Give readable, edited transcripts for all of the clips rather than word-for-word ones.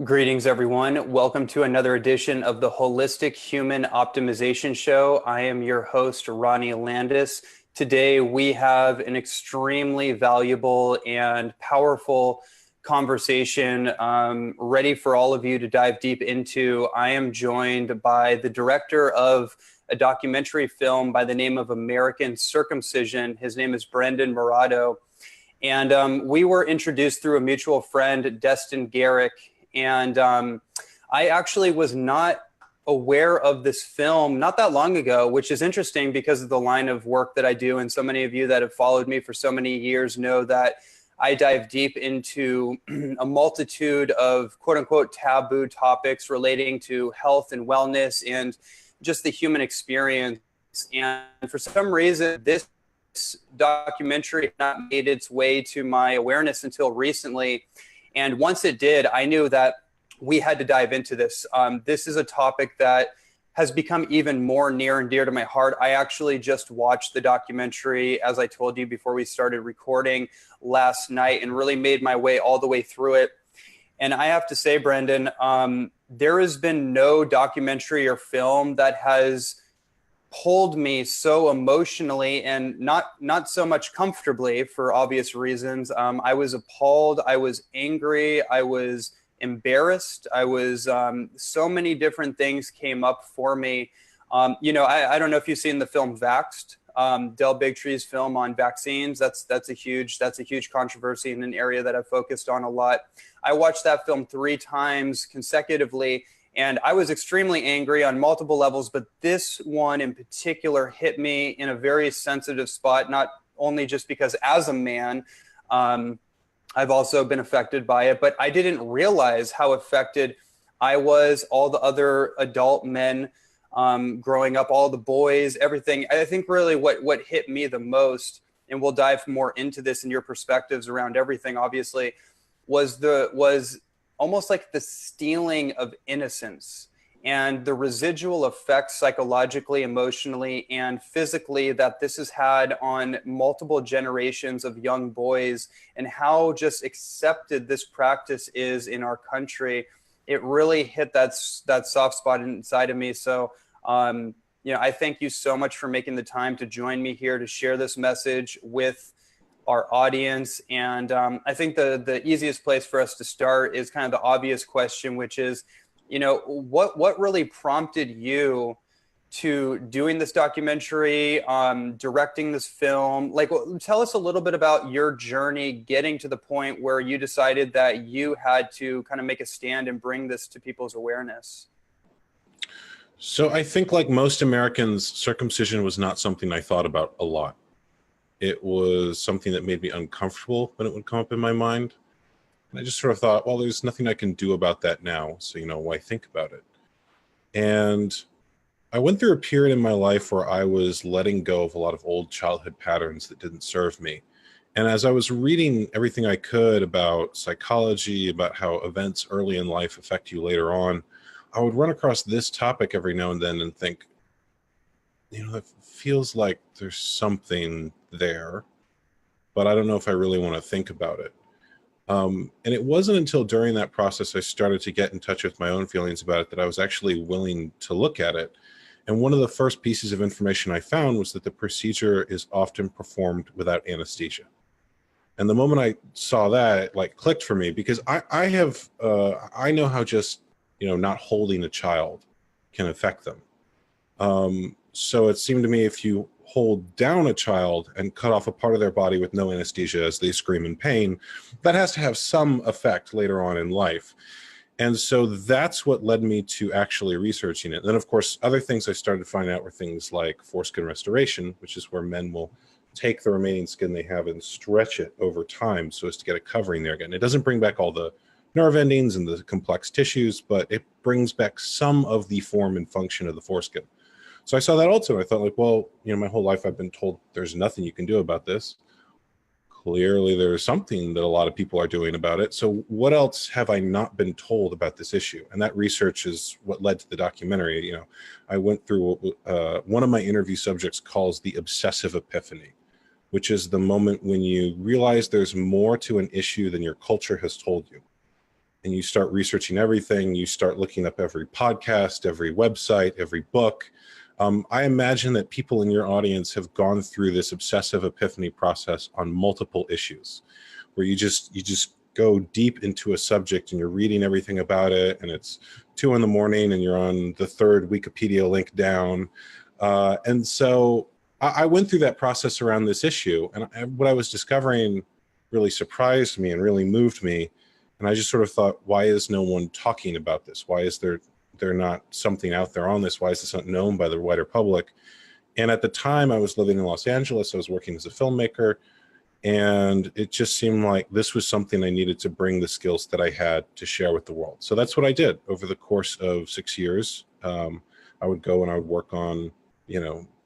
Greetings, everyone. Welcome to another edition of the Holistic Human Optimization Show. I am your host, Ronnie Landis. Today, we have an extremely valuable and powerful conversation ready for all of you to dive deep into. I am joined by the director of a documentary film by the name of American Circumcision. His name is Brendon Marotta. And we were introduced through a mutual friend, Destin Garrick. And I actually was not aware of this film not that long ago, which is interesting because of the line of work that I do. And so many of you that have followed me for so many years know that I dive deep into a multitude of quote unquote taboo topics relating to health and wellness and just the human experience. And for some reason, this documentary had not made its way to my awareness until recently. And once it did, I knew that we had to dive into this. This is a topic that has become even more near and dear to my heart. I actually just watched the documentary, as I told you before we started recording last night, and really made my way all the way through it. And I have to say, Brendon, there has been no documentary or film that has pulled me so emotionally and not so much comfortably for obvious reasons. I was appalled. I was angry. I was embarrassed. I was so many different things came up for me. I don't know if you've seen the film Vaxxed, Del Bigtree's film on vaccines. That's a huge controversy in an area that I've focused on a lot. I watched that film 3 times consecutively. And I was extremely angry on multiple levels, but this one in particular hit me in a very sensitive spot, not only just because as a man, I've also been affected by it, but I didn't realize how affected I was, all the other adult men growing up, all the boys, everything. I think really what hit me the most, and we'll dive more into this and your perspectives around everything, obviously, was almost like the stealing of innocence and the residual effects psychologically, emotionally, and physically that this has had on multiple generations of young boys and how just accepted this practice is in our country. It really hit that soft spot inside of me. So, I thank you so much for making the time to join me here to share this message with our audience. And I think the easiest place for us to start is kind of the obvious question, which is, what really prompted you to doing this documentary, directing this film? Like, tell us a little bit about your journey getting to the point where you decided that you had to kind of make a stand and bring this to people's awareness. So I think, like most Americans, circumcision was not something I thought about a lot. It was something that made me uncomfortable when it would come up in my mind. And I just sort of thought, well, there's nothing I can do about that now. So, why think about it? And I went through a period in my life where I was letting go of a lot of old childhood patterns that didn't serve me. And as I was reading everything I could about psychology, about how events early in life affect you later on, I would run across this topic every now and then and think, it feels like there's something there, but I don't know if I really want to think about it. And it wasn't until during that process I started to get in touch with my own feelings about it that I was actually willing to look at it. And one of the first pieces of information I found was that the procedure is often performed without anesthesia. And the moment I saw that, it clicked for me, because I know how just, not holding a child can affect them. So it seemed to me if you hold down a child and cut off a part of their body with no anesthesia as they scream in pain, that has to have some effect later on in life. And so that's what led me to actually researching it. And then, of course, other things I started to find out were things like foreskin restoration, which is where men will take the remaining skin they have and stretch it over time so as to get a covering there again. It doesn't bring back all the nerve endings and the complex tissues, but it brings back some of the form and function of the foreskin. So I saw that also. I thought, my whole life I've been told there's nothing you can do about this. Clearly, there's something that a lot of people are doing about it. So what else have I not been told about this issue? And that research is what led to the documentary. I went through what one of my interview subjects calls the obsessive epiphany, which is the moment when you realize there's more to an issue than your culture has told you. and you start researching everything. You start looking up every podcast, every website, every book. I imagine that people in your audience have gone through this obsessive epiphany process on multiple issues, where you just go deep into a subject and you're reading everything about it, and it's 2 a.m. and you're on the 3rd Wikipedia link down. And so I went through that process around this issue, and what I was discovering really surprised me and really moved me. And I just sort of thought, why is no one talking about this? Why is there not something out there on this? Why is this not known by the wider public? And at the time I was living in Los Angeles, I was working as a filmmaker, and it just seemed like this was something I needed to bring the skills that I had to share with the world. So that's what I did over the course of 6 years. I would go and I would work on,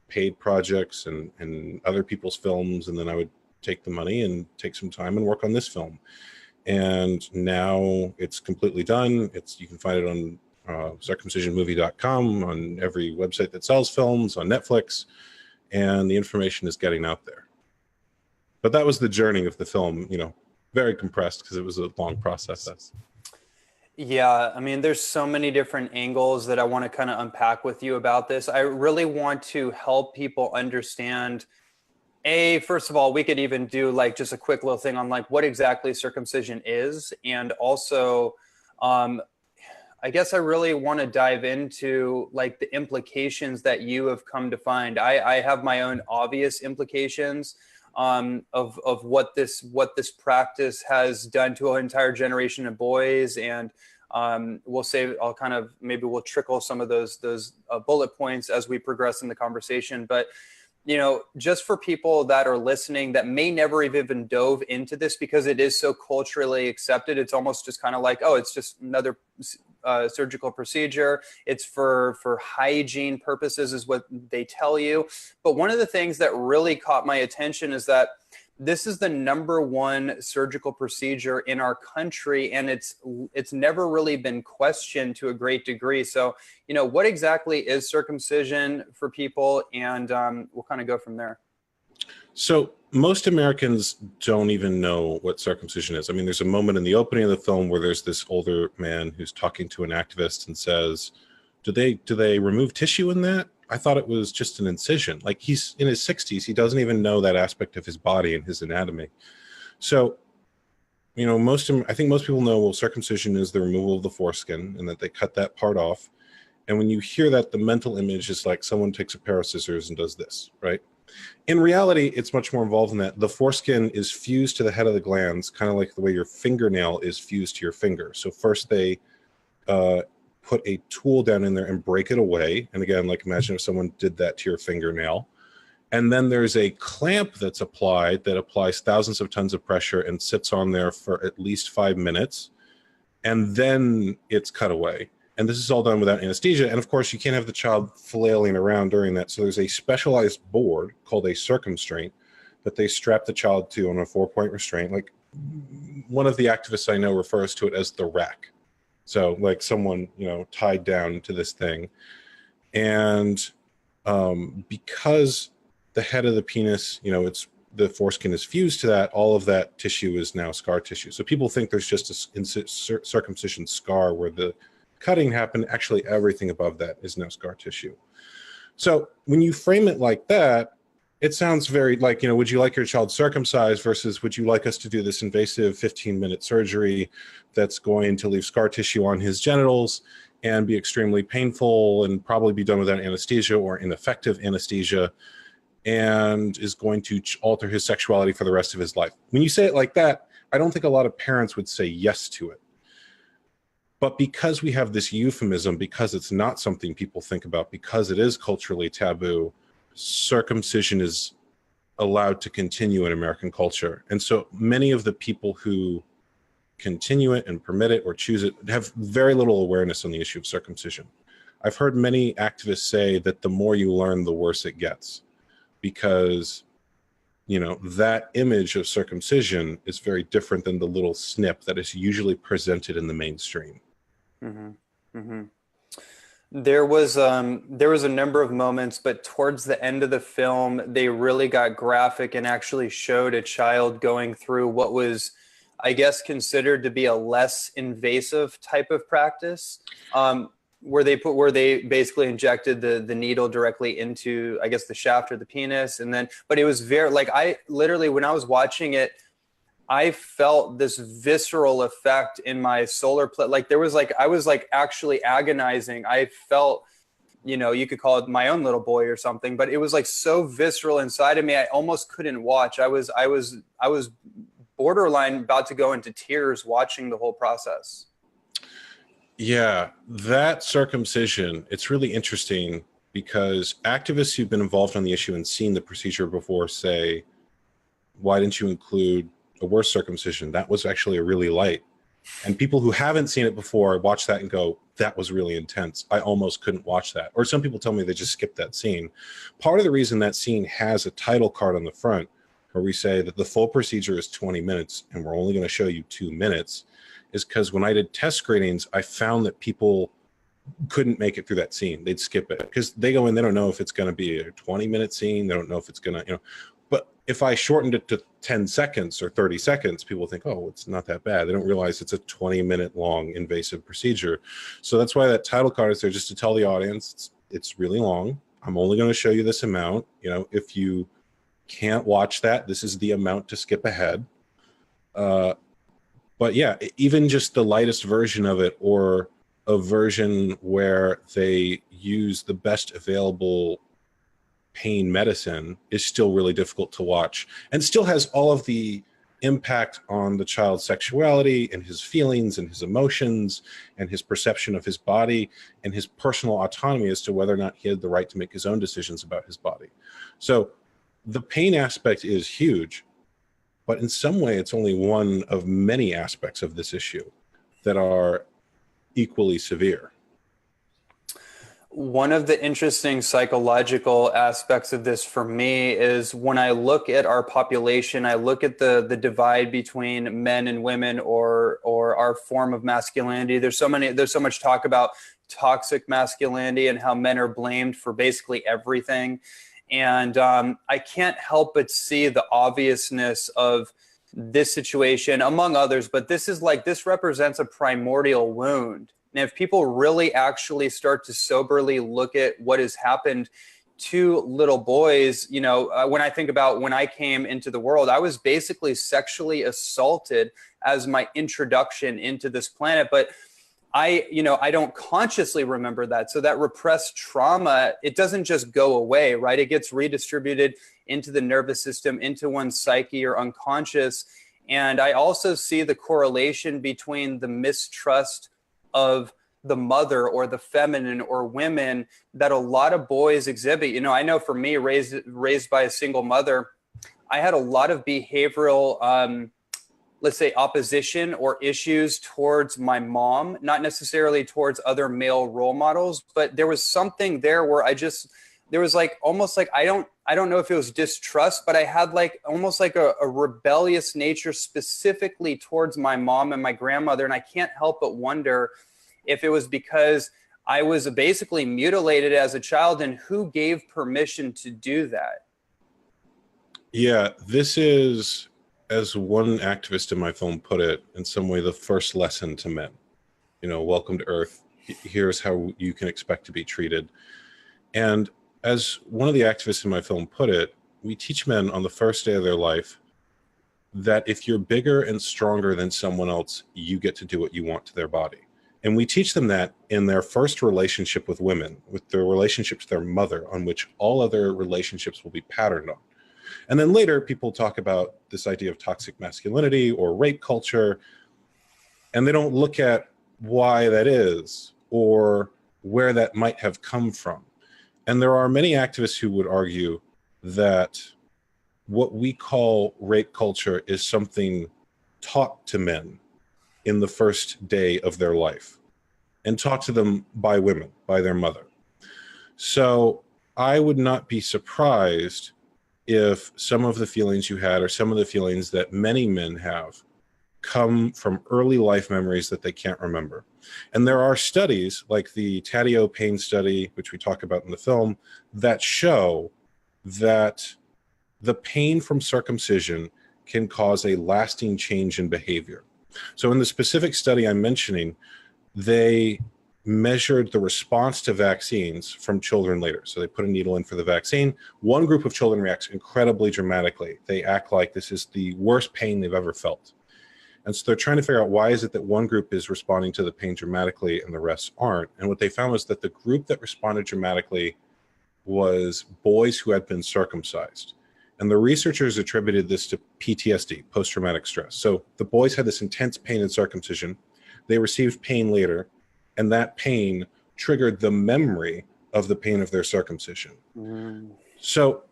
paid projects and other people's films, and then I would take the money and take some time and work on this film. And now it's completely done. You can find it on circumcisionmovie.com, on every website that sells films, on Netflix, and the information is getting out there. But that was the journey of the film, very compressed because it was a long process. Yeah, I mean, there's so many different angles that I want to kind of unpack with you about this. I really want to help people understand, first of all, we could even do like just a quick little thing on like what exactly circumcision is. And also, I guess I really want to dive into like the implications that you have come to find. I have my own obvious implications of what this practice has done to an entire generation of boys, and maybe we'll trickle some of those bullet points as we progress in the conversation. But just for people that are listening that may never have even dove into this because it is so culturally accepted, it's almost just kind of like, oh, it's just another surgical procedure. It's for hygiene purposes is what they tell you. But one of the things that really caught my attention is that this is the #1 surgical procedure in our country, and it's never really been questioned to a great degree. So, what exactly is circumcision for people? And we'll kind of go from there. So most Americans don't even know what circumcision is. I mean, there's a moment in the opening of the film where there's this older man who's talking to an activist and says, do they remove tissue in that? I thought it was just an incision. Like, he's in his 60s. He doesn't even know that aspect of his body and his anatomy. So, I think most people know, well, circumcision is the removal of the foreskin and that they cut that part off. And when you hear that, the mental image is like someone takes a pair of scissors and does this, right? In reality, it's much more involved than that. The foreskin is fused to the head of the glands, kind of like the way your fingernail is fused to your finger. So first they put a tool down in there and break it away. And again, like imagine if someone did that to your fingernail. And then there's a clamp that's applied that applies thousands of tons of pressure and sits on there for at least 5 minutes. And then it's cut away. And this is all done without anesthesia. And of course, you can't have the child flailing around during that. So there's a specialized board called a circumstraint that they strap the child to on a 4-point restraint. Like, one of the activists I know refers to it as the rack. So like someone, tied down to this thing. And because the head of the penis, the foreskin is fused to that, all of that tissue is now scar tissue. So people think there's just a circumcision scar where the cutting happened. Actually, everything above that is now scar tissue. So when you frame it like that, it sounds very like, would you like your child circumcised versus would you like us to do this invasive 15-minute surgery that's going to leave scar tissue on his genitals and be extremely painful and probably be done without anesthesia or ineffective anesthesia and is going to alter his sexuality for the rest of his life. When you say it like that, I don't think a lot of parents would say yes to it. But because we have this euphemism, because it's not something people think about, because it is culturally taboo, circumcision is allowed to continue in American culture. And so many of the people who continue it and permit it or choose it have very little awareness on the issue of circumcision. I've heard many activists say that the more you learn, the worse it gets, because that image of circumcision is very different than the little snip that is usually presented in the mainstream. Mm-hmm. Mm-hmm. There was a number of moments, but towards the end of the film, they really got graphic and actually showed a child going through what was I guess, considered to be a less invasive type of practice, where they basically injected the needle directly into, I guess, the shaft or the penis. And then, but it was very, like, I literally, when I was watching it, I felt this visceral effect in my solar plexus. Like there was like, I was like actually agonizing. I felt, you could call it my own little boy or something, but it was like so visceral inside of me. I almost couldn't watch. I was borderline about to go into tears watching the whole process. Yeah, that circumcision, it's really interesting because activists who've been involved on the issue and seen the procedure before say, why didn't you include a worse circumcision? That was actually a really light. And people who haven't seen it before watch that and go, that was really intense. I almost couldn't watch that. Or some people tell me they just skipped that scene. Part of the reason that scene has a title card on the front where we say that the full procedure is 20 minutes and we're only going to show you 2 minutes is because when I did test screenings, I found that people couldn't make it through that scene. They'd skip it because they go in, they don't know if it's going to be a 20-minute scene. They don't know if it's going to, but if I shortened it to 10 seconds or 30 seconds, people think, oh, it's not that bad. They don't realize it's a 20-minute long invasive procedure. So that's why that title card is there, just to tell the audience it's really long. I'm only going to show you this amount. If you can't watch that, this is the amount to skip ahead. But yeah, even just the lightest version of it, or a version where they use the best available pain medicine, is still really difficult to watch, and still has all of the impact on the child's sexuality and his feelings and his emotions and his perception of his body and his personal autonomy as to whether or not he had the right to make his own decisions about his body. So the pain aspect is huge, but in some way it's only one of many aspects of this issue that are equally severe. One of the interesting psychological aspects of this for me is when I look at our population, I look at the divide between men and women, or our form of masculinity. There's so much talk about toxic masculinity and how men are blamed for basically everything. And I can't help but see the obviousness of this situation, among others, but this represents a primordial wound. And if people really actually start to soberly look at what has happened to little boys, when I think about when I came into the world, I was basically sexually assaulted as my introduction into this planet. But I don't consciously remember that. So that repressed trauma, it doesn't just go away, right? It gets redistributed into the nervous system, into one's psyche or unconscious. And I also see the correlation between the mistrust of the mother or the feminine or women that a lot of boys exhibit. I know for me, raised by a single mother, I had a lot of behavioral, let's say, opposition or issues towards my mom, not necessarily towards other male role models, but there was something there where there was like almost like I don't know if it was distrust, but I had like almost like a rebellious nature specifically towards my mom and my grandmother. And I can't help but wonder if it was because I was basically mutilated as a child, and who gave permission to do that? Yeah, this is, as one activist in my film put it, in some way the first lesson to men. Welcome to Earth. Here's how you can expect to be treated. And as one of the activists in my film put it, we teach men on the first day of their life that if you're bigger and stronger than someone else, you get to do what you want to their body. And we teach them that in their first relationship with women, with their relationship to their mother, on which all other relationships will be patterned on. And then later, people talk about this idea of toxic masculinity or rape culture, and they don't look at why that is or where that might have come from. And there are many activists who would argue that what we call rape culture is something taught to men in the first day of their life, and taught to them by women, by their mother. So I would not be surprised if some of the feelings you had, or some of the feelings that many men have, come from early life memories that they can't remember. And there are studies like the Taddeo pain study, which we talk about in the film, that show that the pain from circumcision can cause a lasting change in behavior. So in the specific study I'm mentioning, they measured the response to vaccines from children later. So they put a needle in for the vaccine. One group of children reacts incredibly dramatically. They act like this is the worst pain they've ever felt. And so they're trying to figure out, why is it that one group is responding to the pain dramatically and the rest aren't? And what they found was that the group that responded dramatically was boys who had been circumcised. And the researchers attributed this to PTSD, post-traumatic stress. So the boys had this intense pain in circumcision. They received pain later, and that pain triggered the memory of the pain of their circumcision. So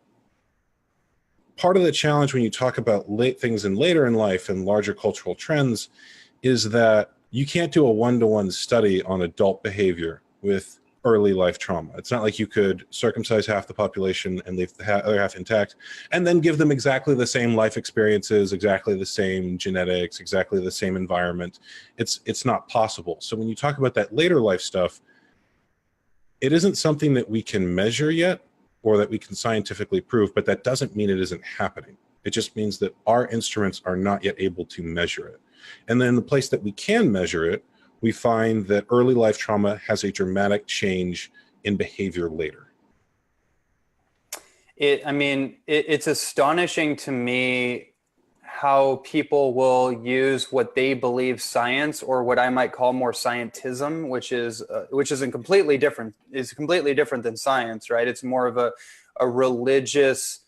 part of the challenge when you talk about things in later in life and larger cultural trends is that you can't do a one-to-one study on adult behavior with early life trauma. It's not like you could circumcise half the population and leave the other half intact and then give them exactly the same life experiences, exactly the same genetics, exactly the same environment. It's not possible. So when you talk about that later life stuff, it isn't something that we can measure yet or that we can scientifically prove, but that doesn't mean it isn't happening. It just means that our instruments are not yet able to measure it. And then the place that we can measure it, we find that early life trauma has a dramatic change in behavior later. It's astonishing to me how people will use what they believe science, or what I might call more scientism, which is completely different than science, right? It's more of a religious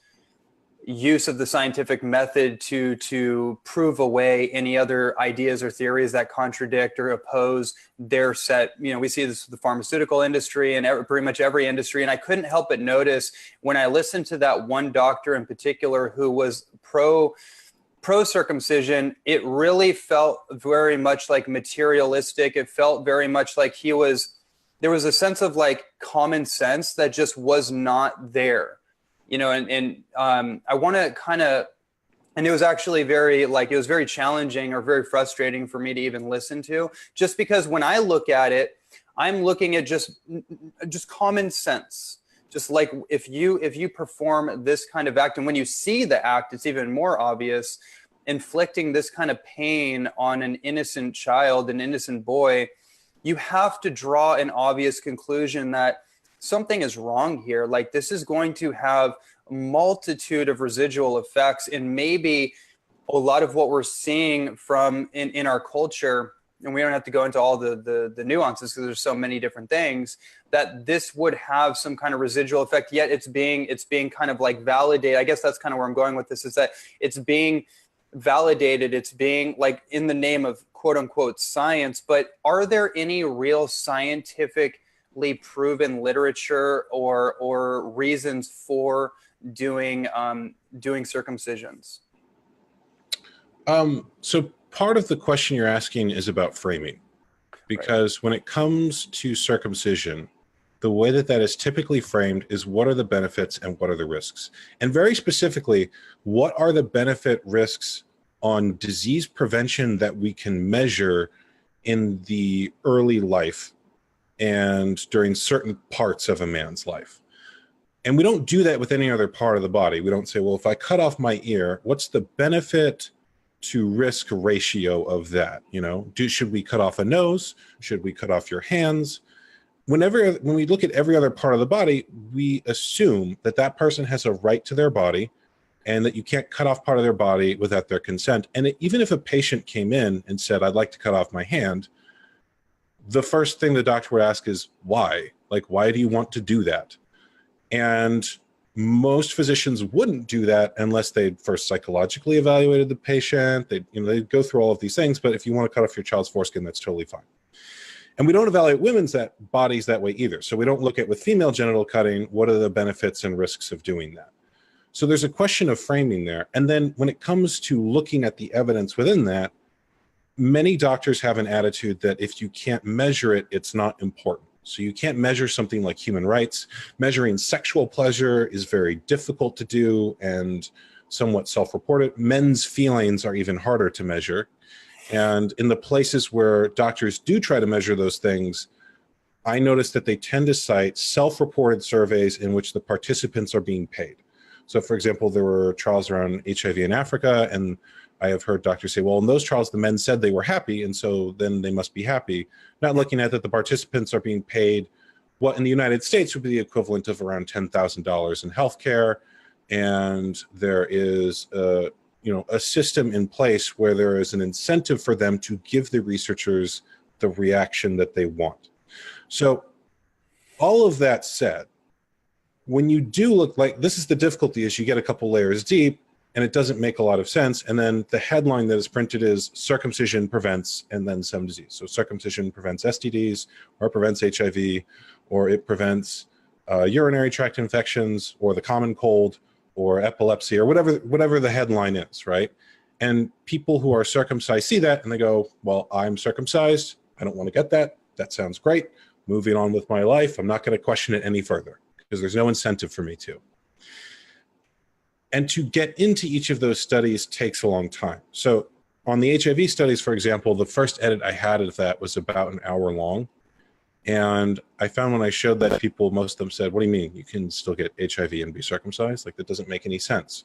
use of the scientific method to prove away any other ideas or theories that contradict or oppose their set. We see this with the pharmaceutical industry and pretty much every industry. And I couldn't help but notice when I listened to that one doctor in particular who was pro circumcision, it really felt very much like materialistic. It felt very much like there was a sense of like common sense that just was not there. I want to kind of, and it was actually it was very challenging or very frustrating for me to even listen to, just because when I look at it, I'm looking at just common sense. Just like if you perform this kind of act, and when you see the act, it's even more obvious, inflicting this kind of pain on an innocent child, an innocent boy, you have to draw an obvious conclusion that something is wrong here. Like, this is going to have a multitude of residual effects, and maybe a lot of what we're seeing from in our culture, and we don't have to go into all the nuances because there's so many different things, that this would have some kind of residual effect, yet it's being kind of like validated. I guess that's kind of where I'm going with this, is that it's being validated. It's being like in the name of quote unquote science, but are there any real scientifically proven literature or reasons for doing circumcisions? So part of the question you're asking is about framing, because when it comes to circumcision, the way that is typically framed is, what are the benefits and what are the risks? And very specifically, what are the benefit risks on disease prevention that we can measure in the early life and during certain parts of a man's life? And we don't do that with any other part of the body. We don't say, well, if I cut off my ear, what's the benefit to risk ratio of that? Should we cut off a nose? Should we cut off your hands? When we look at every other part of the body, we assume that person has a right to their body and that you can't cut off part of their body without their consent. And even if a patient came in and said, I'd like to cut off my hand, the first thing the doctor would ask is, why? Like, why do you want to do that? And most physicians wouldn't do that unless they'd first psychologically evaluated the patient. They'd go through all of these things, but if you want to cut off your child's foreskin, that's totally fine. And we don't evaluate women's bodies that way either. So we don't look at, with female genital cutting, what are the benefits and risks of doing that? So there's a question of framing there. And then when it comes to looking at the evidence within that, many doctors have an attitude that if you can't measure it, it's not important. So you can't measure something like human rights. Measuring sexual pleasure is very difficult to do and somewhat self-reported. Men's feelings are even harder to measure. And in the places where doctors do try to measure those things, I noticed that they tend to cite self-reported surveys in which the participants are being paid. So, for example, there were trials around HIV in Africa, and I have heard doctors say, well, in those trials, the men said they were happy, and so then they must be happy. Not looking at that the participants are being paid what in the United States would be the equivalent of around $10,000 in healthcare, and there is a system in place where there is an incentive for them to give the researchers the reaction that they want. So all of that said, when you do look like, this is the difficulty, is you get a couple layers deep and it doesn't make a lot of sense. And then the headline that is printed is circumcision prevents and then some disease. So circumcision prevents STDs or prevents HIV, or it prevents urinary tract infections or the common cold or epilepsy or whatever the headline is, right? And people who are circumcised see that and they go, well, I'm circumcised. I don't want to get that. That sounds great. Moving on with my life. I'm not going to question it any further because there's no incentive for me to. And to get into each of those studies takes a long time. So on the HIV studies, for example, the first edit I had of that was about an hour long. And I found when I showed that people, most of them said, what do you mean? You can still get HIV and be circumcised? Like, that doesn't make any sense.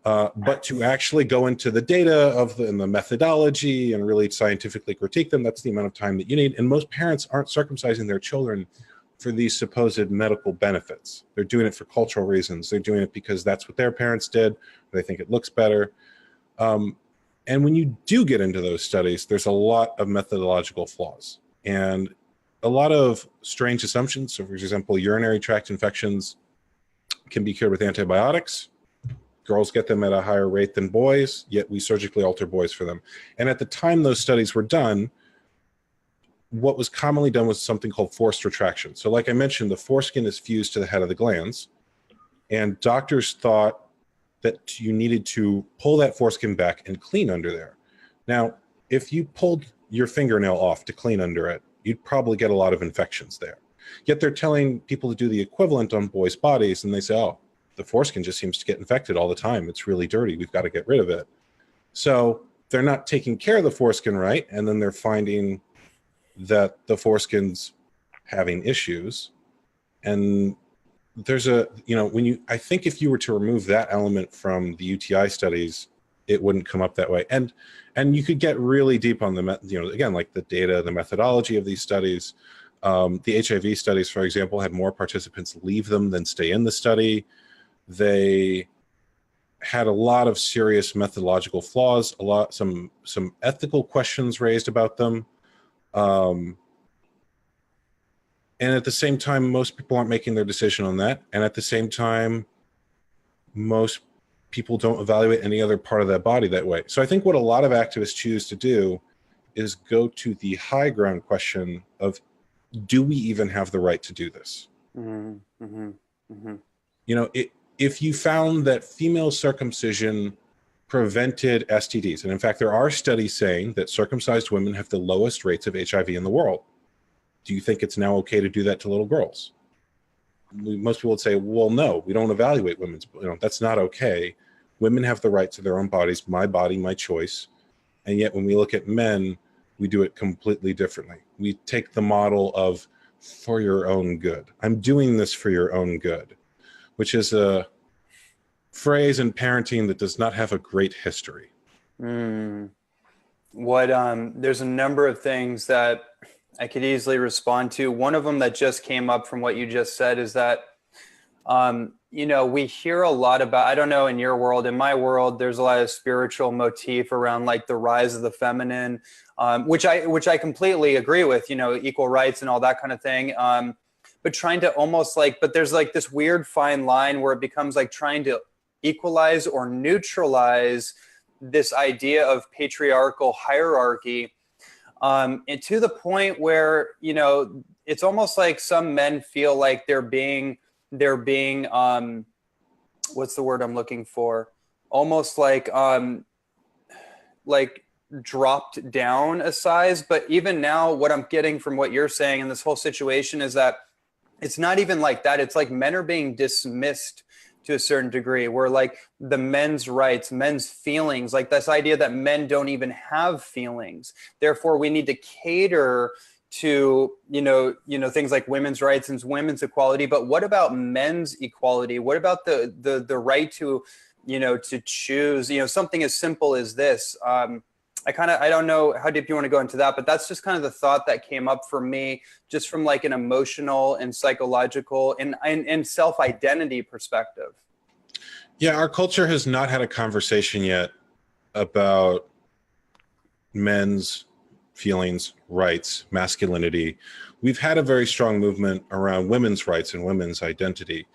But to actually go into the data and the methodology and really scientifically critique them, that's the amount of time that you need. And most parents aren't circumcising their children for these supposed medical benefits. They're doing it for cultural reasons. They're doing it because that's what their parents did. They think it looks better. And when you do get into those studies, there's a lot of methodological flaws and a lot of strange assumptions. So, for example, urinary tract infections can be cured with antibiotics. Girls get them at a higher rate than boys, yet we surgically alter boys for them. And at the time those studies were done, what was commonly done was something called forced retraction. So like I mentioned, the foreskin is fused to the head of the glands, and doctors thought that you needed to pull that foreskin back and clean under there. Now, if you pulled your fingernail off to clean under it, you'd probably get a lot of infections there. Yet they're telling people to do the equivalent on boys' bodies, and they say, oh, the foreskin just seems to get infected all the time. It's really dirty. We've got to get rid of it. So they're not taking care of the foreskin right, and then they're finding that the foreskin's having issues. And there's I think if you were to remove that element from the UTI studies, it wouldn't come up that way. And you could get really deep on again, like the data, the methodology of these studies. The HIV studies, for example, had more participants leave them than stay in the study. They had a lot of serious methodological flaws, some ethical questions raised about them. And at the same time, most people aren't making their decision on that. And at the same time, most people don't evaluate any other part of that body that way. So I think what a lot of activists choose to do is go to the high ground question of, do we even have the right to do this? Mm-hmm, mm-hmm, mm-hmm. If you found that female circumcision prevented STDs, and in fact, there are studies saying that circumcised women have the lowest rates of HIV in the world, do you think it's now okay to do that to little girls? Most people would say, well, no, we don't evaluate women's, that's not okay. Women have the right to their own bodies, my body, my choice. And yet when we look at men, we do it completely differently. We take the model of for your own good. I'm doing this for your own good, which is a phrase in parenting that does not have a great history. There's a number of things that I could easily respond to. One of them that just came up from what you just said is that, we hear a lot about, I don't know, in your world, in my world, there's a lot of spiritual motif around like the rise of the feminine, which I completely agree with, equal rights and all that kind of thing. But trying to almost but there's like this weird fine line where it becomes like trying to equalize or neutralize this idea of patriarchal hierarchy. And to the point where, it's almost like some men feel like they're being what's the word I'm looking for? Almost like dropped down a size. But even now, what I'm getting from what you're saying in this whole situation is that it's not even like that. It's like men are being dismissed to a certain degree, where like the men's rights, men's feelings, like this idea that men don't even have feelings. Therefore, we need to cater to, things like women's rights and women's equality, but what about men's equality? What about the right to, to choose, something as simple as this? I don't know how deep you want to go into that, but that's just kind of the thought that came up for me, just from like an emotional and psychological and self-identity perspective. Yeah, our culture has not had a conversation yet about men's feelings, rights, masculinity. We've had a very strong movement around women's rights and women's identity.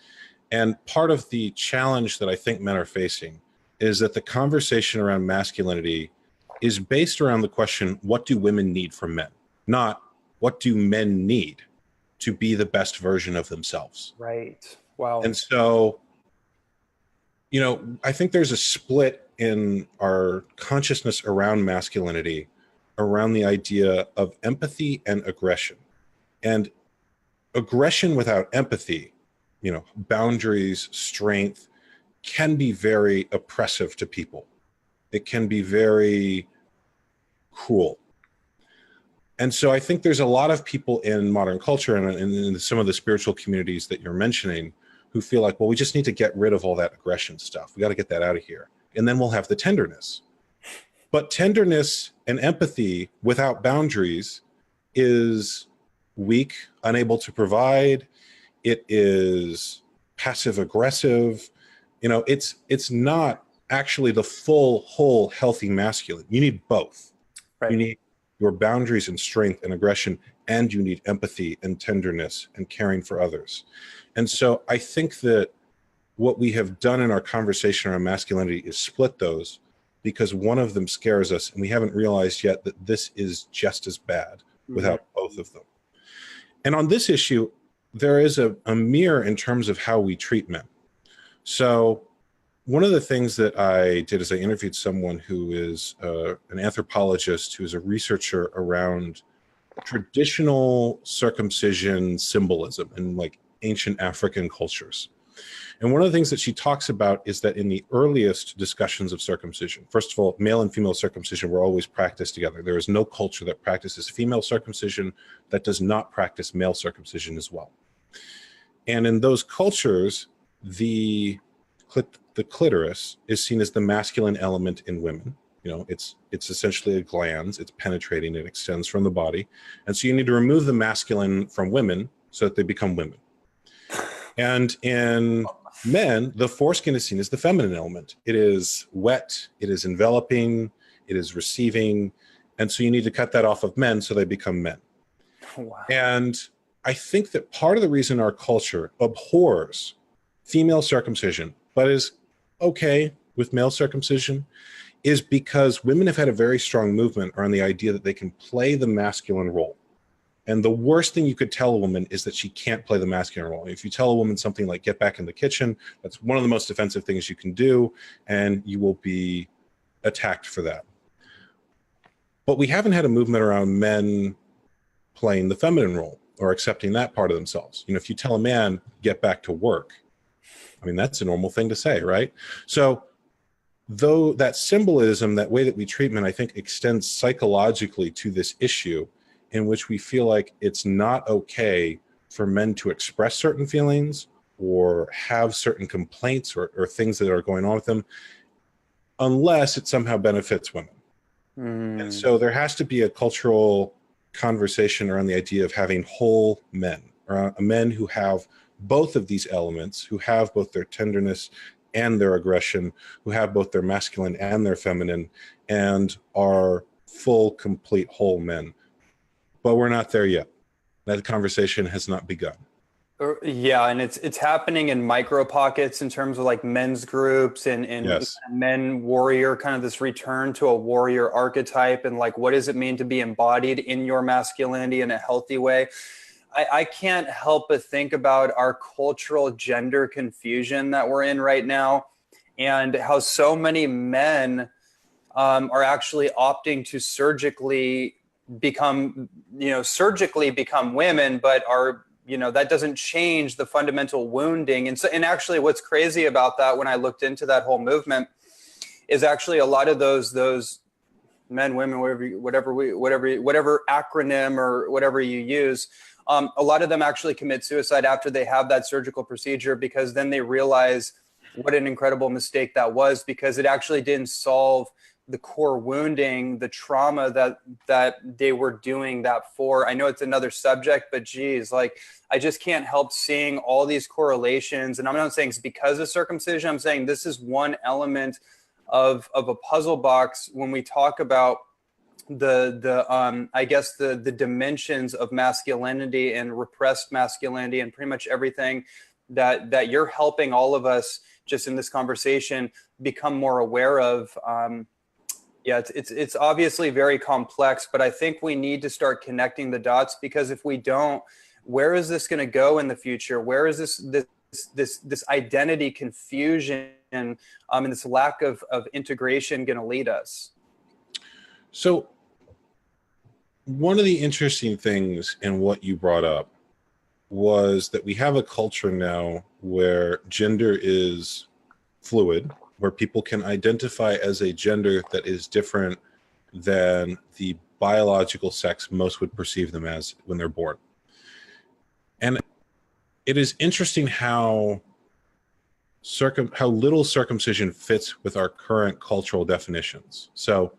And part of the challenge that I think men are facing is that the conversation around masculinity is based around the question, what do women need from men? Not what do men need to be the best version of themselves? Right. Wow. And so, I think there's a split in our consciousness around masculinity, around the idea of empathy and aggression. And aggression without empathy, boundaries, strength, can be very oppressive to people. It can be very cruel. And so I think there's a lot of people in modern culture and in some of the spiritual communities that you're mentioning who feel like, well, we just need to get rid of all that aggression stuff. We got to get that out of here. And then we'll have the tenderness. But tenderness and empathy without boundaries is weak, unable to provide. It is passive aggressive. It's not actually the full, whole, healthy masculine. You need both. Right. You need your boundaries and strength and aggression, and you need empathy and tenderness and caring for others. And so I think that what we have done in our conversation around masculinity is split those, because one of them scares us, and we haven't realized yet that this is just as bad without both of them. And on this issue, there is a mirror in terms of how we treat men. So one of the things that I did is I interviewed someone who is an anthropologist, who is a researcher around traditional circumcision symbolism in like ancient African cultures. And one of the things that she talks about is that in the earliest discussions of circumcision, first of all, male and female circumcision were always practiced together. There is no culture that practices female circumcision that does not practice male circumcision as well. And in those cultures, the clitoris is seen as the masculine element in women. It's essentially a glans. It's penetrating. It extends from the body. And so you need to remove the masculine from women so that they become women. And in men, the foreskin is seen as the feminine element. It is wet. It is enveloping. It is receiving. And so you need to cut that off of men so they become men. Wow. And I think that part of the reason our culture abhors female circumcision, but is okay with male circumcision, is because women have had a very strong movement around the idea that they can play the masculine role. And the worst thing you could tell a woman is that she can't play the masculine role. If you tell a woman something like, get back in the kitchen, that's one of the most offensive things you can do, and you will be attacked for that. But we haven't had a movement around men playing the feminine role or accepting that part of themselves. If you tell a man, get back to work, that's a normal thing to say, right? So though that symbolism, that way that we treat men, I think extends psychologically to this issue, in which we feel like it's not okay for men to express certain feelings or have certain complaints or things that are going on with them, unless it somehow benefits women. And so there has to be a cultural conversation around the idea of having whole men, or men who have both of these elements, who have both their tenderness and their aggression, who have both their masculine and their feminine, and are full, complete, whole men. But we're not there yet. That conversation has not begun. Yeah, and it's happening in micro pockets in terms of like men's groups and Yes. men warrior, kind of this return to a warrior archetype, and like, what does it mean to be embodied in your masculinity in a healthy way? I can't help but think about our cultural gender confusion that we're in right now, and how so many men are actually opting to surgically become women, but are, that doesn't change the fundamental wounding. And actually what's crazy about that, when I looked into that whole movement, is actually a lot of those men, women, whatever acronym or whatever you use, a lot of them actually commit suicide after they have that surgical procedure, because then they realize what an incredible mistake that was, because it actually didn't solve the core wounding, the trauma that they were doing that for. I know it's another subject, but geez, like, I just can't help seeing all these correlations. And I'm not saying it's because of circumcision. I'm saying this is one element of a puzzle box when we talk about I guess the dimensions of masculinity and repressed masculinity, and pretty much everything that you're helping all of us just in this conversation become more aware of. Yeah, it's obviously very complex, but I think we need to start connecting the dots, because if we don't, where is this going to go in the future? Where is this identity confusion and this lack of integration going to lead us? So one of the interesting things in what you brought up was that we have a culture now where gender is fluid, where people can identify as a gender that is different than the biological sex most would perceive them as when they're born. And it is interesting how little circumcision fits with our current cultural definitions. So,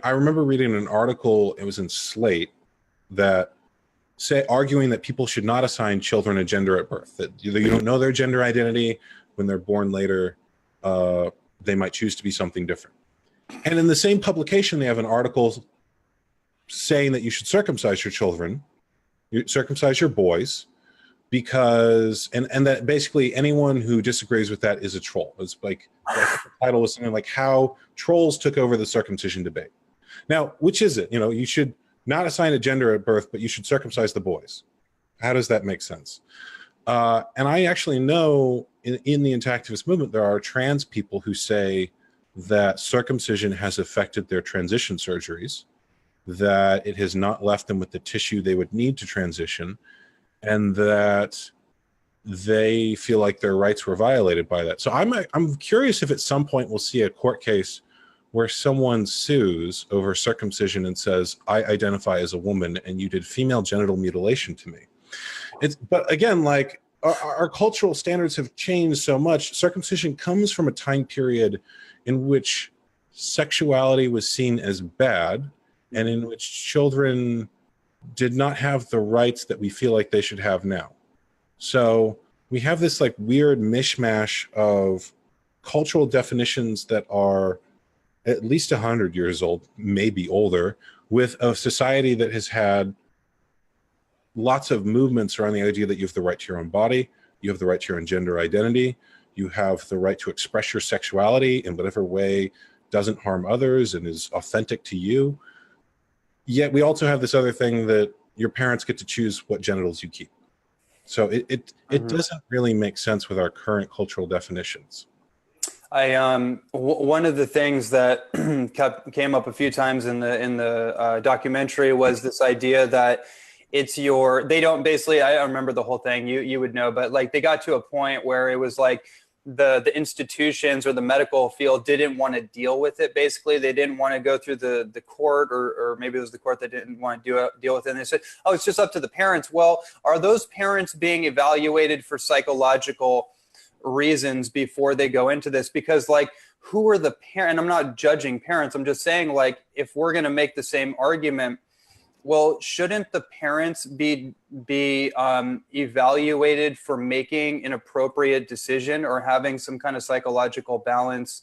I remember reading an article, it was in Slate, that arguing that people should not assign children a gender at birth, that you don't know their gender identity. When they're born later, they might choose to be something different. And in the same publication, they have an article saying that you should circumcise your children, circumcise your boys, because, and that basically anyone who disagrees with that is a troll. It's like the title was something like how trolls took over the circumcision debate. Now, which is it? You should not assign a gender at birth, but you should circumcise the boys. How does that make sense? And I actually know in the intactivist movement, there are trans people who say that circumcision has affected their transition surgeries, that it has not left them with the tissue they would need to transition, and that they feel like their rights were violated by that. So I'm curious if at some point we'll see a court case where someone sues over circumcision and says, I identify as a woman and you did female genital mutilation to me. But again, like our cultural standards have changed so much. Circumcision comes from a time period in which sexuality was seen as bad and in which children did not have the rights that we feel like they should have now. So we have this like weird mishmash of cultural definitions that are at least 100 years old, maybe older, with a society that has had lots of movements around the idea that you have the right to your own body, you have the right to your own gender identity, you have the right to express your sexuality in whatever way doesn't harm others and is authentic to you. Yet we also have this other thing that your parents get to choose what genitals you keep. So it doesn't really make sense with our current cultural definitions. One of the things that came up a few times in the documentary was this idea that they don't basically, I don't remember the whole thing, you would know, but like they got to a point where it was like the institutions or the medical field didn't want to deal with it. Basically, they didn't want to go through the court, or maybe it was the court that didn't want to deal with it. And they said, oh, it's just up to the parents. Well, are those parents being evaluated for psychological reasons before they go into this? Because like, who are the parents? And I'm not judging parents. I'm just saying, like, if we're going to make the same argument, well, shouldn't the parents be evaluated for making an appropriate decision or having some kind of psychological balance?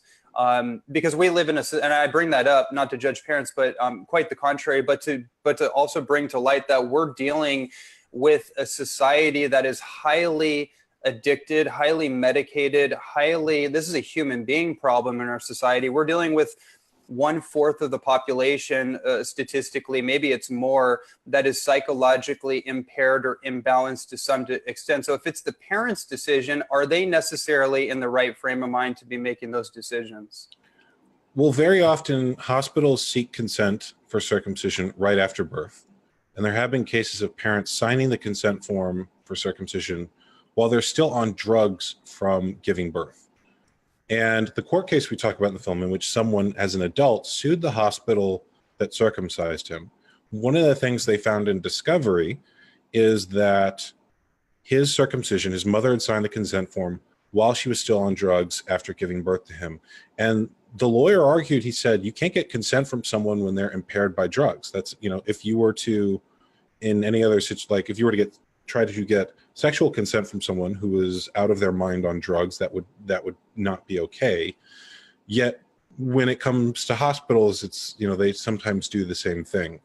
Because we live in and I bring that up not to judge parents, but quite the contrary, but to also bring to light that we're dealing with a society that is highly addicted, highly medicated, this is a human being problem in our society. We're dealing with 1/4 of the population, statistically, maybe it's more, that is psychologically impaired or imbalanced to some extent. So if it's the parents' decision, are they necessarily in the right frame of mind to be making those decisions? Well, very often hospitals seek consent for circumcision right after birth. And there have been cases of parents signing the consent form for circumcision while they're still on drugs from giving birth. And the court case we talk about in the film, in which someone as an adult sued the hospital that circumcised him, one of the things they found in discovery is that his circumcision, his mother had signed the consent form while she was still on drugs after giving birth to him. And the lawyer argued, he said, you can't get consent from someone when they're impaired by drugs. That's, if you were to, in any other situation, like if you were to try to get sexual consent from someone who was out of their mind on drugs, that would not be okay. Yet when it comes to hospitals, it's, they sometimes do the same thing.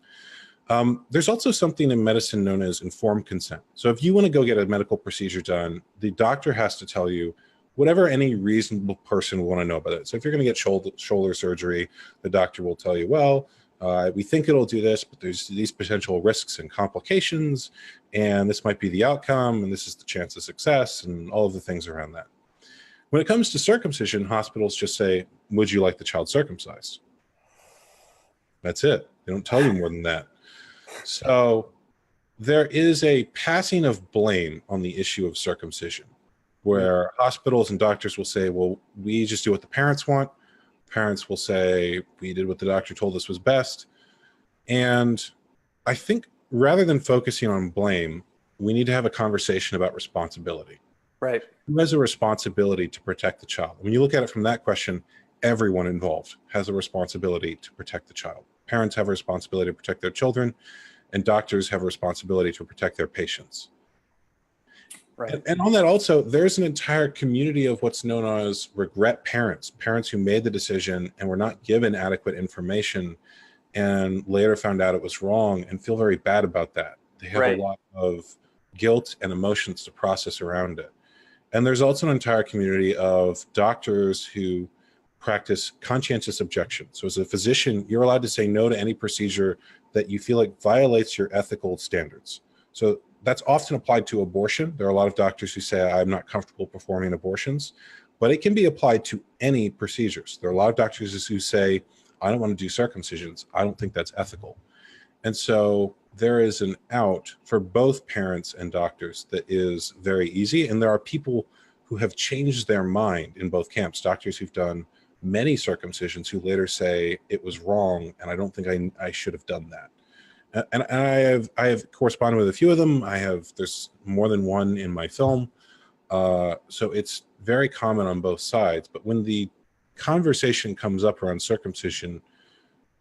There's also something in medicine known as informed consent. So if you want to go get a medical procedure done, the doctor has to tell you whatever any reasonable person will want to know about it. So if you're going to get shoulder surgery, the doctor will tell you, well, we think it'll do this, but there's these potential risks and complications, and this might be the outcome, and this is the chance of success, and all of the things around that. When it comes to circumcision, hospitals just say, would you like the child circumcised? That's it. They don't tell you more than that. So there is a passing of blame on the issue of circumcision, where hospitals and doctors will say, well, we just do what the parents want. Parents will say, we did what the doctor told us was best. And I think rather than focusing on blame, we need to have a conversation about responsibility. Right. Who has a responsibility to protect the child? When you look at it from that question, everyone involved has a responsibility to protect the child. Parents have a responsibility to protect their children, and doctors have a responsibility to protect their patients. Right. And on that also, there's an entire community of what's known as regret parents, parents who made the decision and were not given adequate information and later found out it was wrong and feel very bad about that. They have a lot of guilt and emotions to process around it. And there's also an entire community of doctors who practice conscientious objection. So as a physician, you're allowed to say no to any procedure that you feel like violates your ethical standards. So that's often applied to abortion. There are a lot of doctors who say, I'm not comfortable performing abortions, but it can be applied to any procedures. There are a lot of doctors who say, I don't want to do circumcisions. I don't think that's ethical. And so there is an out for both parents and doctors that is very easy. And there are people who have changed their mind in both camps, doctors who've done many circumcisions who later say it was wrong, and I don't think I should have done that. And I have corresponded with a few of them. There's more than one in my film. So it's very common on both sides. But when the conversation comes up around circumcision,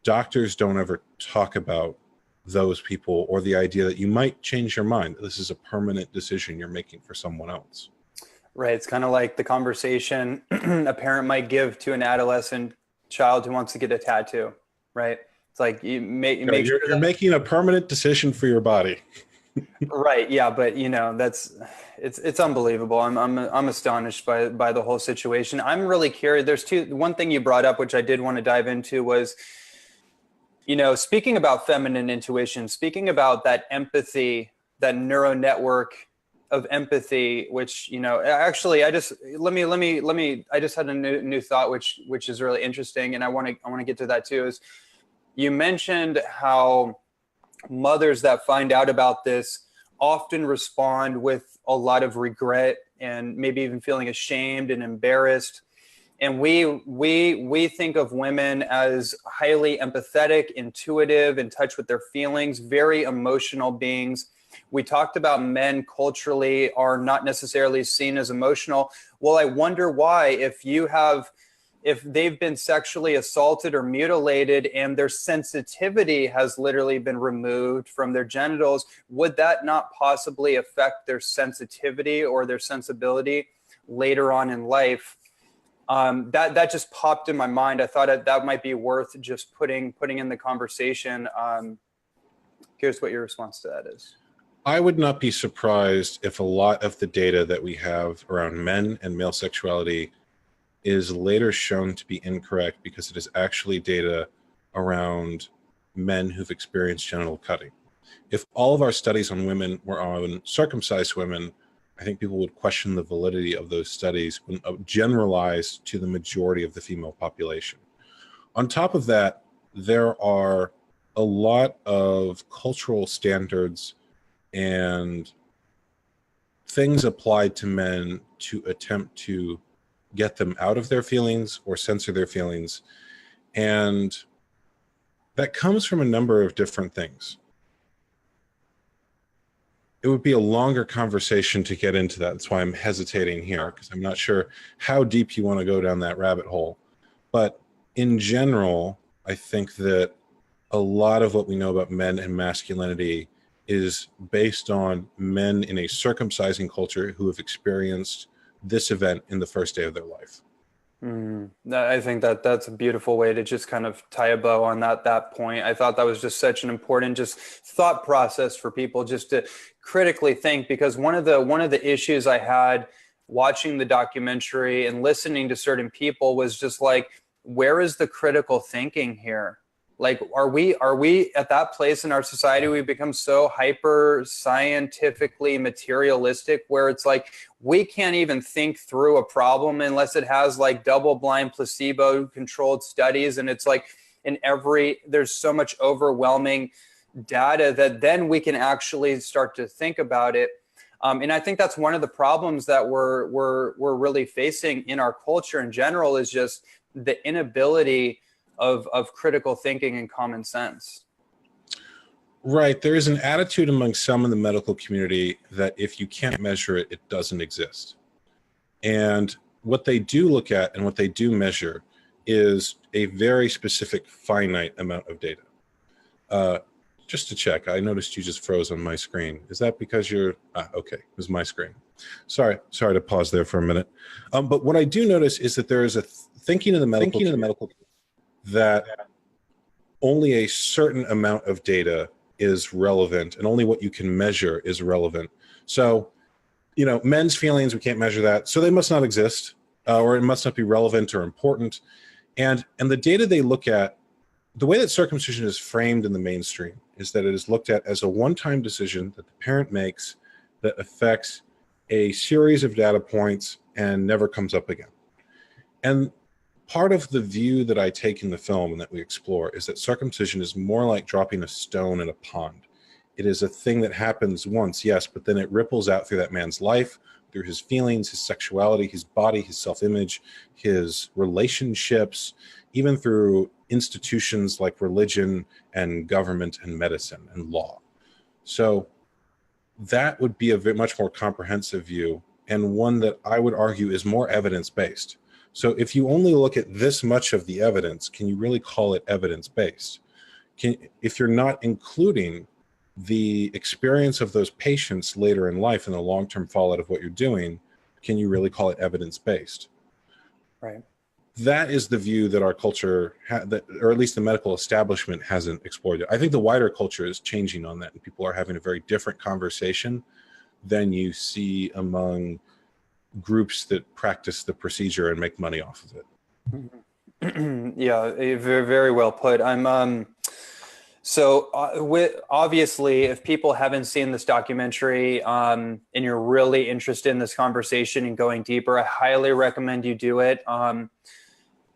doctors don't ever talk about those people or the idea that you might change your mind. This is a permanent decision you're making for someone else. Right. It's kind of like the conversation a parent might give to an adolescent child who wants to get a tattoo, right? It's like you're making a permanent decision for your body. Right. Yeah. But it's unbelievable. I'm astonished by the whole situation. I'm really curious. One thing you brought up, which I did want to dive into, was, speaking about feminine intuition, speaking about that empathy, that neural network of empathy, which, actually I just had a new thought, which is really interesting. And I want to get to that too, is you mentioned how mothers that find out about this often respond with a lot of regret and maybe even feeling ashamed and embarrassed. And we think of women as highly empathetic, intuitive, in touch with their feelings, very emotional beings. We talked about men culturally are not necessarily seen as emotional. Well, I wonder why, if they've been sexually assaulted or mutilated and their sensitivity has literally been removed from their genitals, would that not possibly affect their sensitivity or their sensibility later on in life? That just popped in my mind. I thought that might be worth just putting in the conversation. Curious what your response to that is. I would not be surprised if a lot of the data that we have around men and male sexuality is later shown to be incorrect because it is actually data around men who've experienced genital cutting. If all of our studies on women were on circumcised women, I think people would question the validity of those studies when generalized to the majority of the female population. On top of that, there are a lot of cultural standards and things applied to men to attempt to get them out of their feelings or censor their feelings. And that comes from a number of different things. It would be a longer conversation to get into that. That's why I'm hesitating here, because I'm not sure how deep you want to go down that rabbit hole. But in general, I think that a lot of what we know about men and masculinity is based on men in a circumcising culture who have experienced this event in the first day of their life. I think that that's a beautiful way to just kind of tie a bow on that point. I thought that was just such an important just thought process for people just to critically think, because one of the issues I had watching the documentary and listening to certain people was just like, where is the critical thinking here? Like, are we at that place in our society we become so hyper scientifically materialistic where it's like we can't even think through a problem unless it has like double-blind placebo controlled studies, and it's like there's so much overwhelming data that then we can actually start to think about it. And I think that's one of the problems that we're really facing in our culture in general, is just the inability of critical thinking and common sense. Right. There is an attitude among some in the medical community that if you can't measure it, it doesn't exist. And what they do look at and what they do measure is a very specific finite amount of data. Just to check, I noticed you just froze on my screen. Is that because you're, okay, it was my screen. Sorry to pause there for a minute. But what I do notice is that there is a thinking in the medical community that only a certain amount of data is relevant and only what you can measure is relevant. So, men's feelings, we can't measure that. So they must not exist, or it must not be relevant or important. And the data they look at, the way that circumcision is framed in the mainstream is that it is looked at as a one-time decision that the parent makes that affects a series of data points and never comes up again. And part of the view that I take in the film and that we explore is that circumcision is more like dropping a stone in a pond. It is a thing that happens once, yes, but then it ripples out through that man's life, through his feelings, his sexuality, his body, his self-image, his relationships, even through institutions like religion and government and medicine and law. So that would be a much more comprehensive view, and one that I would argue is more evidence-based. So if you only look at this much of the evidence, can you really call it evidence-based? If you're not including the experience of those patients later in life and the long-term fallout of what you're doing, can you really call it evidence-based? Right. That is the view that our culture, or at least the medical establishment, hasn't explored yet. I think the wider culture is changing on that, and people are having a very different conversation than you see among groups that practice the procedure and make money off of it. Yeah, very, very well put. Obviously, if people haven't seen this documentary and you're really interested in this conversation and going deeper, I highly recommend you do it.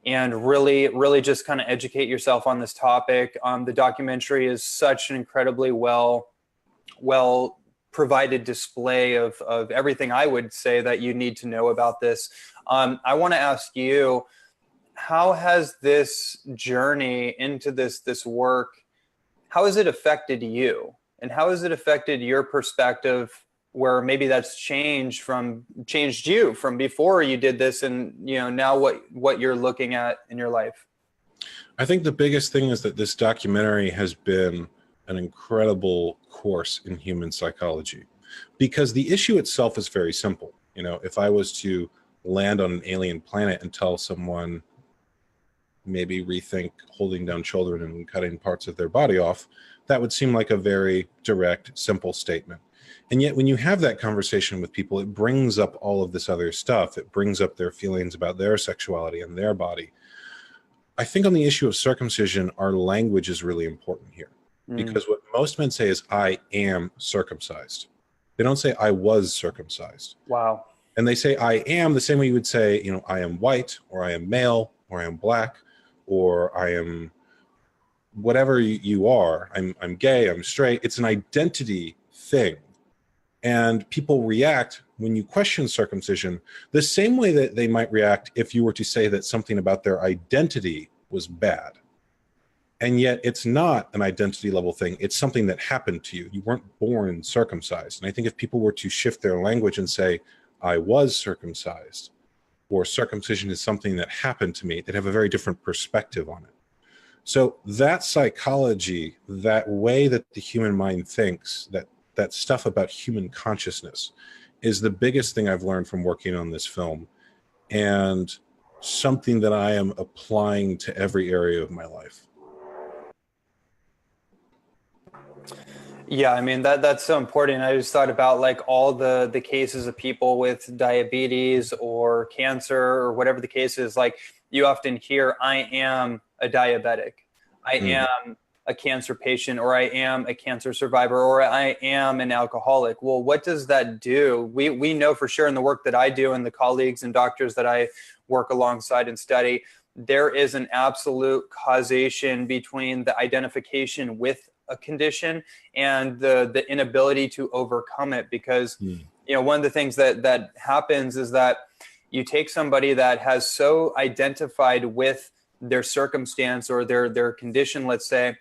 And really just kind of educate yourself on this topic. The documentary is such an incredibly well provided display of everything I would say that you need to know about this. I want to ask you, how has this journey into this work, how has it affected you? And how has it affected your perspective, where maybe that's changed you from before you did this and now what you're looking at in your life? I think the biggest thing is that this documentary has been an incredible course in human psychology, because the issue itself is very simple. If I was to land on an alien planet and tell someone maybe rethink holding down children and cutting parts of their body off, that would seem like a very direct, simple statement. And yet when you have that conversation with people, it brings up all of this other stuff. It brings up their feelings about their sexuality and their body. I think on the issue of circumcision, our language is really important here. Because what most men say is, I am circumcised. They don't say, I was circumcised. Wow. And they say, I am, the same way you would say, I am white, or I am male, or I am black, or I am whatever you are. I'm gay, I'm straight. It's an identity thing. And people react when you question circumcision the same way that they might react if you were to say that something about their identity was bad. And yet it's not an identity level thing. It's something that happened to you. You weren't born circumcised. And I think if people were to shift their language and say, I was circumcised, or circumcision is something that happened to me, they'd have a very different perspective on it. So that psychology, that way that the human mind thinks, that stuff about human consciousness is the biggest thing I've learned from working on this film, and something that I am applying to every area of my life. Yeah, I mean that's so important. I just thought about like all the cases of people with diabetes or cancer or whatever the case is. Like you often hear, I am a diabetic, I am a cancer patient, or I am a cancer survivor, or I am an alcoholic. Well, what does that do? We know for sure in the work that I do and the colleagues and doctors that I work alongside and study, there is an absolute causation between the identification with a condition and the inability to overcome it. Because you know, one of the things that happens is that you take somebody that has so identified with their circumstance or their condition, let's say,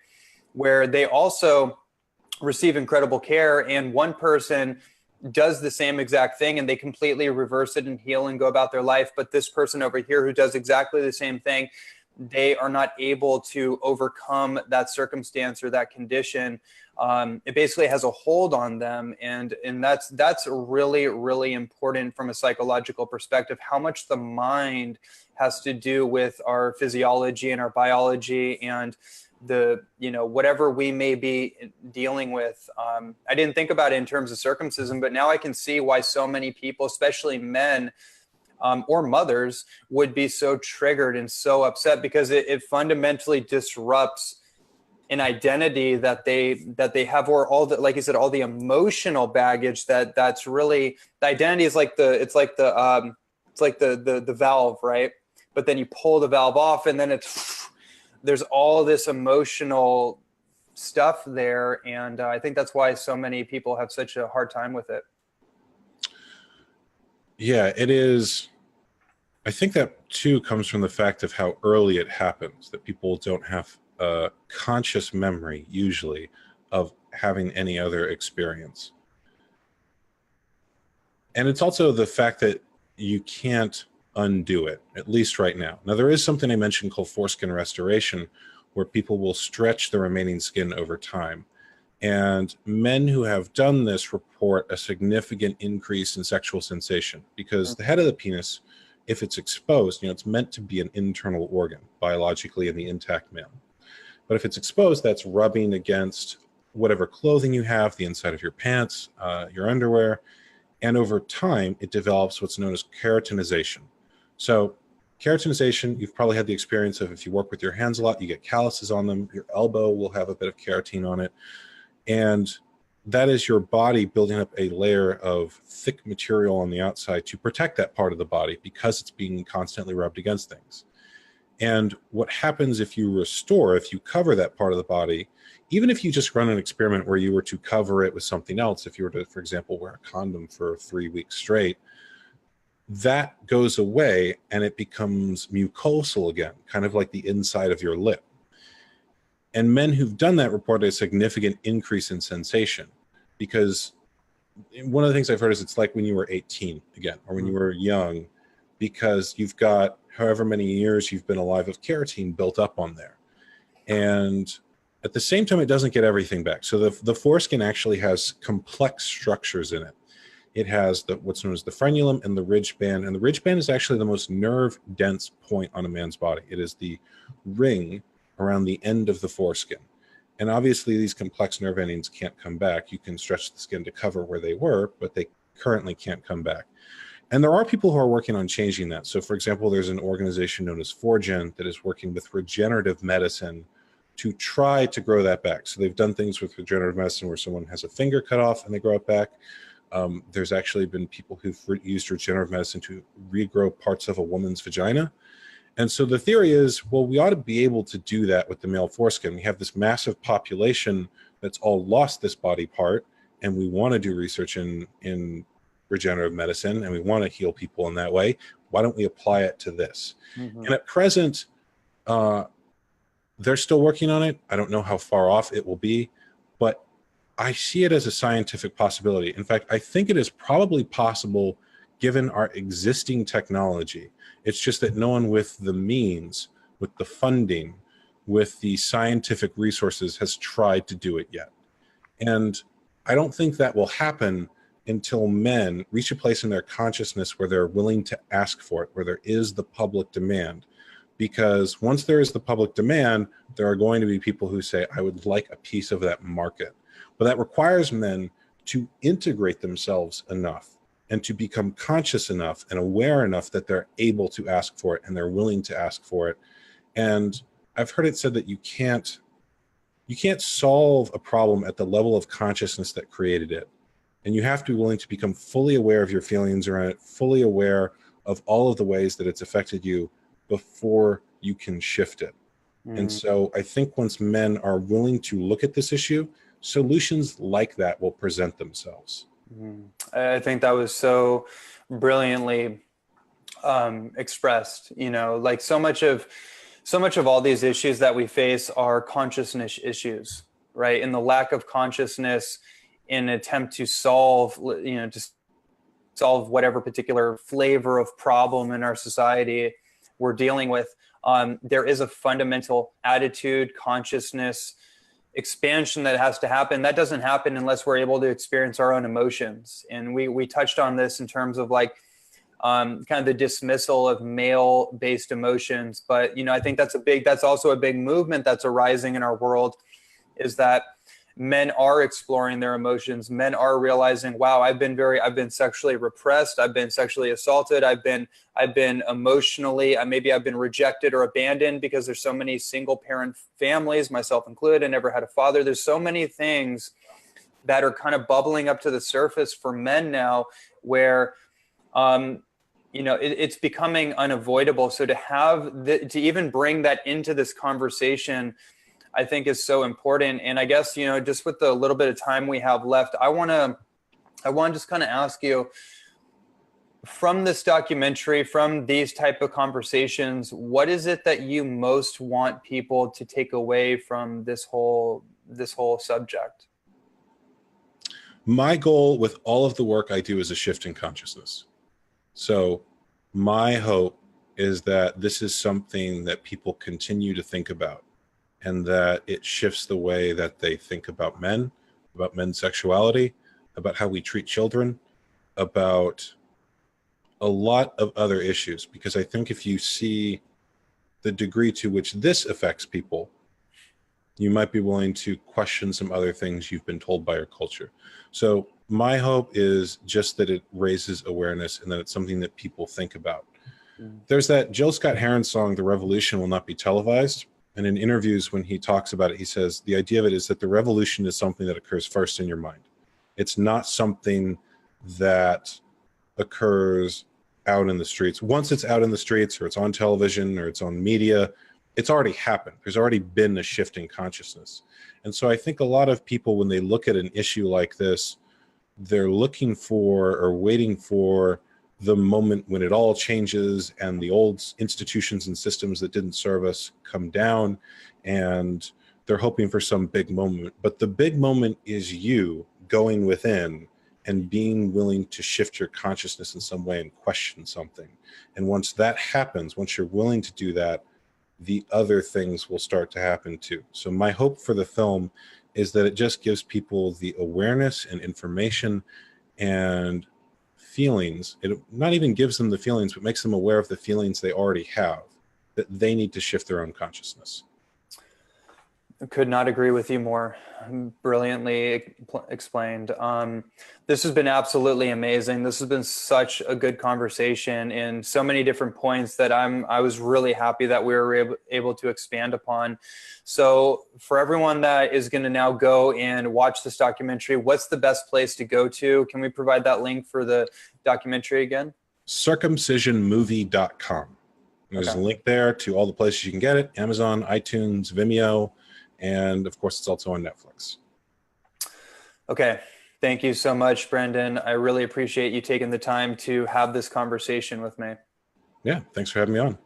where they also receive incredible care, and one person does the same exact thing and they completely reverse it and heal and go about their life, but this person over here who does exactly the same thing, they are not able to overcome that circumstance or that condition. It basically has a hold on them, and that's really, really important from a psychological perspective, how much the mind has to do with our physiology and our biology and the, you know, whatever we may be dealing with. I didn't think about it in terms of circumcision, but now I can see why so many people, especially men, or mothers, would be so triggered and so upset, because it fundamentally disrupts an identity that they have, or all the, like you said, all the emotional baggage that's really, the identity is like the valve, right? But then you pull the valve off and then there's all this emotional stuff there. And I think that's why so many people have such a hard time with it. Yeah, it is. I think that too comes from the fact of how early it happens, that people don't have a conscious memory usually of having any other experience. And it's also the fact that you can't undo it, at least right now. Now, there is something I mentioned called foreskin restoration, where people will stretch the remaining skin over time. And men who have done this report a significant increase in sexual sensation, because the head of the penis, if it's exposed, you know, it's meant to be an internal organ biologically in the intact male. But if it's exposed, that's rubbing against whatever clothing you have, the inside of your pants, your underwear. And over time, it develops what's known as keratinization. So keratinization, you've probably had the experience of, if you work with your hands a lot, you get calluses on them. Your elbow will have a bit of keratin on it. And that is your body building up a layer of thick material on the outside to protect that part of the body, because it's being constantly rubbed against things. And what happens if you restore, if you cover that part of the body, even if you just run an experiment where you were to cover it with something else, if you were to, for example, wear a condom for 3 weeks straight, that goes away and it becomes mucosal again, kind of like the inside of your lip. And men who've done that report a significant increase in sensation, because one of the things I've heard is it's like when you were 18 again, or when you were young, because you've got however many years you've been alive of keratin built up on there. And at the same time, it doesn't get everything back. So the foreskin actually has complex structures in it. It has what's known as the frenulum and the ridge band. And the ridge band is actually the most nerve-dense point on a man's body. It is the ring around the end of the foreskin. And obviously, these complex nerve endings can't come back. You can stretch the skin to cover where they were, but they currently can't come back. And there are people who are working on changing that. So, for example, there's an organization known as 4Gen that is working with regenerative medicine to try to grow that back. So they've done things with regenerative medicine where someone has a finger cut off and they grow it back. There's actually been people who've used regenerative medicine to regrow parts of a woman's vagina. And so the theory is, well, we ought to be able to do that with the male foreskin. We have this massive population that's all lost this body part, and we want to do research in regenerative medicine, and we want to heal people in that way. Why don't we apply it to this? Mm-hmm. And at present, they're still working on it. I don't know how far off it will be, but I see it as a scientific possibility. In fact, I think it is probably possible given our existing technology. It's just that no one with the means, with the funding, with the scientific resources has tried to do it yet. And I don't think that will happen until men reach a place in their consciousness where they're willing to ask for it, where there is the public demand. Because once there is the public demand, there are going to be people who say, I would like a piece of that market. But that requires men to integrate themselves enough and to become conscious enough and aware enough that they're able to ask for it and they're willing to ask for it. And I've heard it said that you can't solve a problem at the level of consciousness that created it. And you have to be willing to become fully aware of your feelings around it, fully aware of all of the ways that it's affected you before you can shift it. And so I think once men are willing to look at this issue, solutions like that will present themselves. I think that was so brilliantly expressed. Like so much of all these issues that we face are consciousness issues, right? And the lack of consciousness in an attempt to solve whatever particular flavor of problem in our society we're dealing with. There is a fundamental attitude, consciousness, expansion that has to happen. That doesn't happen unless we're able to experience our own emotions. And we touched on this in terms of like kind of the dismissal of male-based emotions. But I think that's also a big movement that's arising in our world, is that men are exploring their emotions. Men are realizing, wow, I've been sexually repressed. I've been sexually assaulted. I've been emotionally, maybe I've been rejected or abandoned because there's so many single parent families, myself included. I never had a father. There's so many things that are kind of bubbling up to the surface for men now where, it's becoming unavoidable. So to even bring that into this conversation, I think is so important. And I guess, just with the little bit of time we have left, I want to just kind of ask you, from this documentary, from these type of conversations, what is it that you most want people to take away from this whole subject? My goal with all of the work I do is a shift in consciousness. So my hope is that this is something that people continue to think about, and that it shifts the way that they think about men, about men's sexuality, about how we treat children, about a lot of other issues. Because I think if you see the degree to which this affects people, you might be willing to question some other things you've been told by your culture. So my hope is just that it raises awareness and that it's something that people think about. There's that Jill Scott Heron song, "The Revolution Will Not Be Televised." And in interviews, when he talks about it, he says the idea of it is that the revolution is something that occurs first in your mind. It's not something that occurs out in the streets. Once it's out in the streets, or it's on television, or it's on media, it's already happened. There's already been a shift in consciousness. And so I think a lot of people, when they look at an issue like this, they're looking for or waiting for the moment when it all changes and the old institutions and systems that didn't serve us come down, and they're hoping for some big moment. But the big moment is you going within and being willing to shift your consciousness in some way and question something. And once that happens, once you're willing to do that, the other things will start to happen too. So my hope for the film is that it just gives people the awareness and information and feelings. It not even gives them the feelings, but makes them aware of the feelings they already have, that they need to shift their own consciousness. I could not agree with you more. Brilliantly explained. This has been absolutely amazing. This has been such a good conversation in so many different points that I was really happy that we were able to expand upon. So for everyone that is going to now go and watch this documentary, what's the best place to go to? Can we provide that link for the documentary again? Circumcisionmovie.com. There's a link there to all the places you can get it: Amazon, iTunes, Vimeo, and of course, it's also on Netflix. Okay. Thank you so much, Brendon. I really appreciate you taking the time to have this conversation with me. Yeah, thanks for having me on.